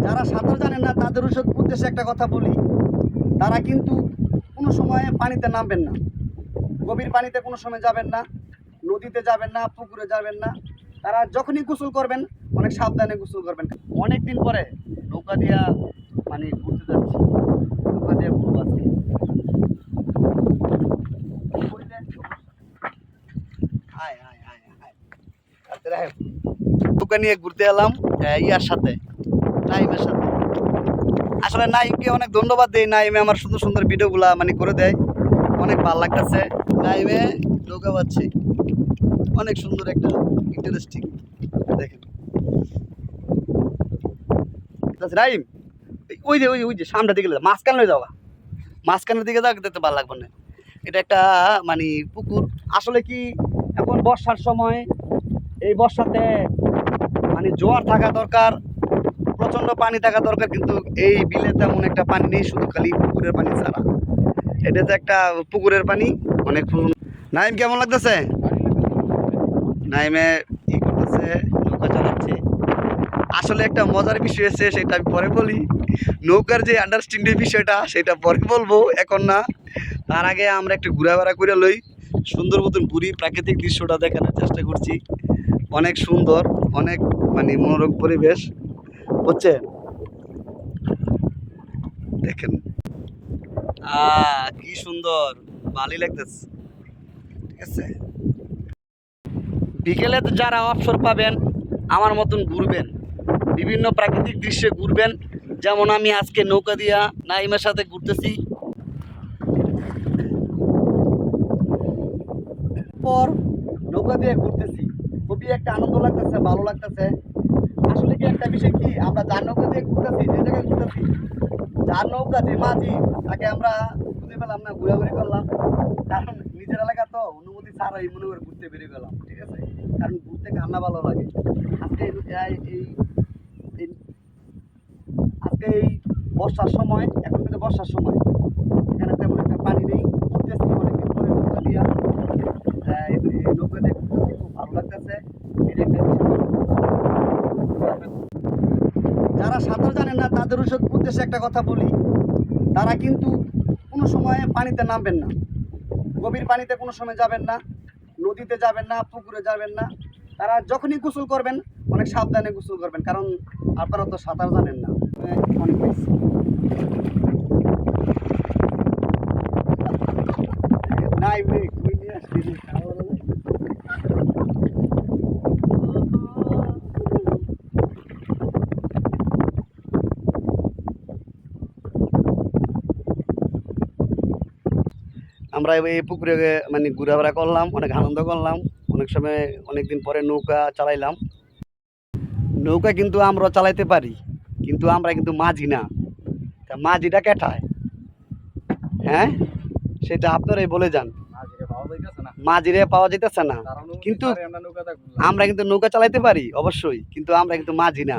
যারা সাঁতার জানেন না তাদের উদ্দেশ্যে একটা কথা বলি, তারা কিন্তু কোনো সময় পানিতে নামবেন না, গভীর পানিতে কোনো সময় যাবেন না, নদীতে যাবেন না, পুকুরে যাবেন না। তারা যখনই গোসল করবেন অনেক সাবধানে গোসল করবেন। অনেক দিন পরে নৌকা দিয়া ঘুরতে যাচ্ছি, নৌকা দিয়ে ঘুরবো আজকে। নৌকা নিয়ে ঘুরতে এলাম ইয়ার সাথে, নাইমের সাথে। আসলে নাইমকে অনেক ধন্যবাদ দেই, নাইমে আমার সুন্দর সুন্দর ভিডিওগুলা করে দেয়, অনেক ভালো লাগতেছে। নাইমে নৌকা পাচ্ছি, অনেক সুন্দর একটা ইন্টারেস্টিং। দেখেন নাইম, ওই যে ওই ওই যে সামনের দিকে মাঝখানে যাওয়া, মাঝখানের দিকে যাওয়া দেখতে ভালো লাগবে না। এটা একটা পুকুর। আসলে কি এখন বর্ষার সময়, এই বর্ষাতে জোয়ার থাকা দরকার, প্রচণ্ড পানি থাকা দরকার, কিন্তু এই বিলে তেমন একটা পানি নেই, শুধু খালি পুকুরের পানি ছাড়া। এটা তো একটা পুকুরের পানি, অনেক সুন্দর। নাইম কেমন লাগতেছে? নাইমে ই করতেছে, নৌকা চালাচ্ছে। আসলে একটা মজার বিষয় আছে, সেটা আমি পরে বলি। নৌকার যে আন্ডারস্ট্যান্ডিং বিষয়টা সেটা পরে বলবো, এখন না। তার আগে আমরা একটু ঘোরাফেরা করে লই, সুন্দর মতন ঘুরি, প্রাকৃতিক দৃশ্যটা দেখানোর চেষ্টা করছি। অনেক সুন্দর, অনেক মনোরম পরিবেশ, বুঝছেন? দেখেন কি সুন্দর, ভালোই লাগতেছে। ঠিক আছে, বিকেলে যারা অবসর পাবেন আমার মতন ঘুরবেন, বিভিন্ন প্রাকৃতিক দৃশ্যে ঘুরবেন। যেমন আমি আজকে নৌকা দিয়া নাইমের সাথে ঘুরতেছি, পর নৌকা দিয়ে ঘুরতেছি, খুবই একটা আনন্দ লাগতেছে, ভালো লাগতেছে। আসলে কি একটা বিষয় কি, আমরা যার নৌকা দিয়ে ঘুরতেছি, যে জায়গায় ঘুরতেছি, যার নৌকা যে মাঝি তাকে আমরা খুঁজে পেলাম না, ঘোরাঘুরি করলাম। কারণ নিজের এলাকা তো অনুমতি ছাড়াই মনে করে ঘুরতে বেরিয়ে গেলাম। ঠিক আছে, কারণ ঘুরতে কান্না ভালো লাগে। আজকে আজকে এই বর্ষার সময়, এখন কিন্তু বর্ষার সময়, এখানে তেমন একটা পানি নেই। ঘুরতেছি অনেকদিন পরে নৌকা দিয়া, নৌকা দিয়ে ঘুরতেছি, খুব ভালো লাগতেছে। এটা একটা যারা সাঁতার জানেন না তাদের উদ্দেশ্যে একটা কথা বলি, তারা কিন্তু কোনো সময় পানিতে নামবেন না, গভীর পানিতে কোনো সময় যাবেন না, নদীতে যাবেন না, পুকুরে যাবেন না। তারা যখনই গোসল করবেন অনেক সাবধানে গোসল করবেন, কারণ আপনারা তো সাঁতার জানেন না। অনেক বেশি নাই নিয়ে আসছি। আমরা এই পুকুরে ঘোরাফেরা করলাম, অনেক আনন্দ করলাম, অনেক সময় অনেকদিন পরে নৌকা চালাইলাম। নৌকা কিন্তু আমরা চালাইতে পারি, কিন্তু আমরা কিন্তু মাঝি না। তা মাঝিটা কেটায়? হ্যাঁ, সেটা আপনারাই বলে যান। মাঝিরে পাওয়া যাইতেছে না, কিন্তু আমরা কিন্তু নৌকা চালাইতে পারি অবশ্যই, কিন্তু আমরা কিন্তু মাঝি না।